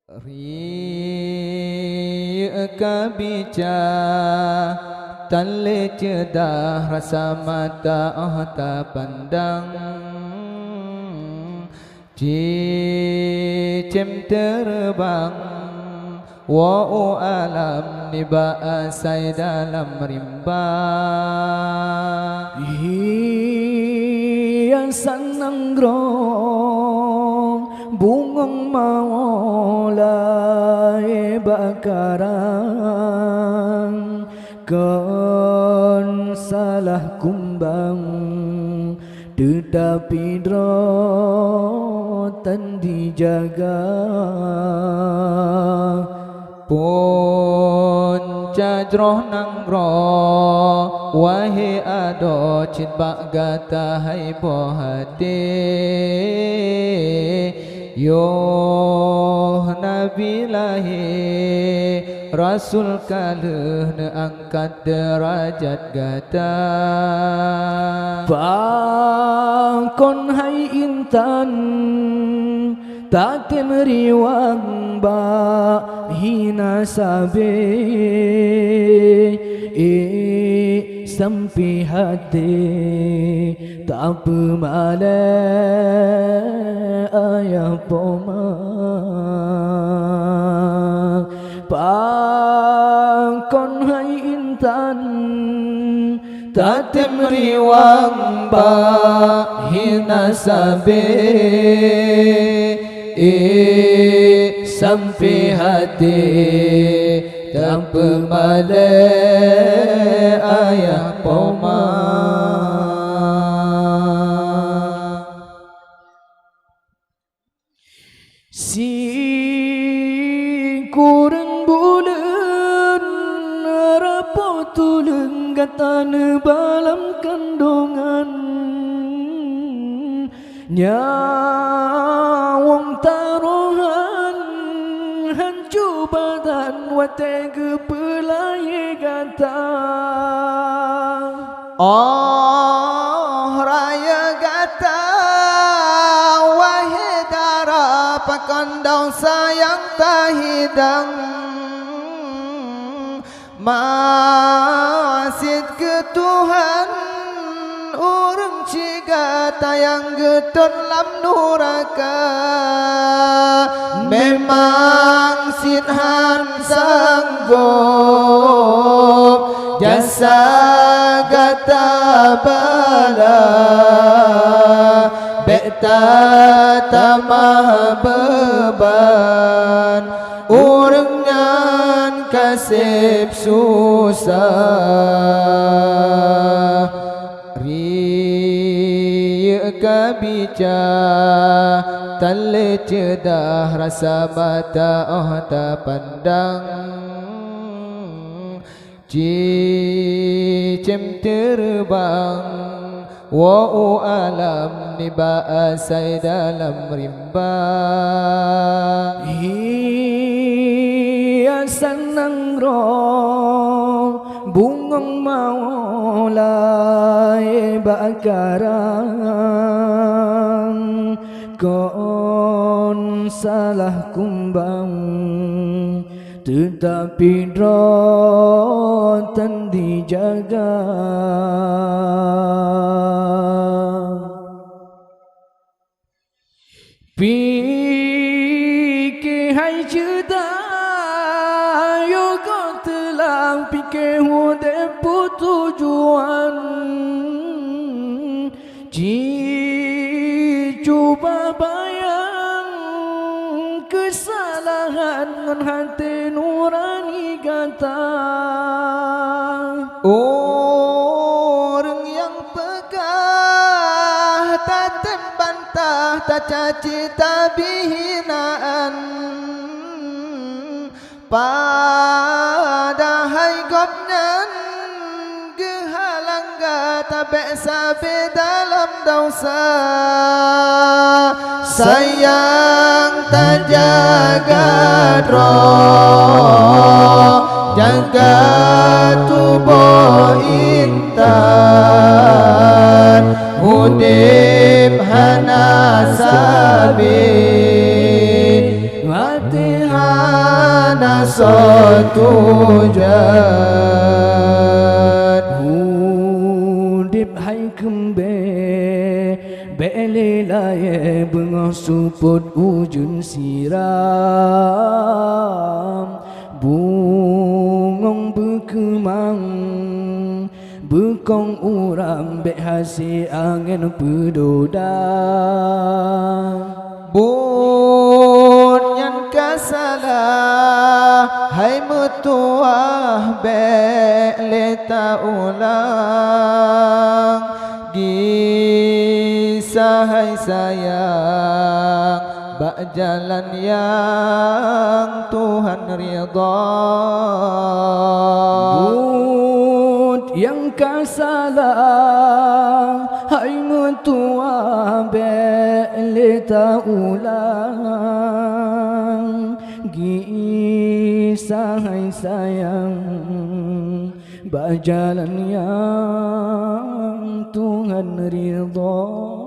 Ri kabica tale cedah rasa mata tak pandang cicim terbang wa'u alam niba asai dalam rimba hiasan nanggrong bungong maulai bakaran kon salah kumbang tetapi drotan dijaga pun cajroh nangro wahai ado citbak gata hai pohate yo nabi lahir rasul kaluh ne angkat derajat gata bangkon hai intan tak temeriwang ba hina sabe sampai hati tak pemale ayah poma pangkon hai intan tak temeriwang ba hina sabe sampai hati tak pemale ayah poma si kurang bulan rapo tulung gatan balam kandungan nyawang taruhan hancu badan wate kepelai gata oh raya gata wahai dara pakandau sayang tahidang masid ke Tuhan urang ciga tayang getun lam nuraka memang sidhan sanggup jasa gata bala beta tamah beban urang nyan kasih susah kabica tale cedah rasa mata tak pandang cicim terbang wa'u alam niba asai dalam rimba hiasan nangrong bungong maulai bakaran kon salah kumbang tetapi drotan dijaga fikir hai cerita yo kau telah fikir hudep tujuan cuba bayang kesalahan ngan hati nurani kata orang yang pegah tak terbantah tak caci tak bihinaan padahal gopnan gehalang gata besabe dalam dosa sayang tak jaga roh jaga tubuh intan hudib hana sabi hati tujan Hudip hai kembe Belelaye bengah suput ujun siram Bungong berkemang Bekong urang bek hasil angin pedodang Bunyan kasalah hai mutuah bek leta ulang Gisah hai sayang bak jalan yang Tuhan ridha yang kasalah hai mutua beleta ulang gisah hai sayang berjalan yang Tuhan ridha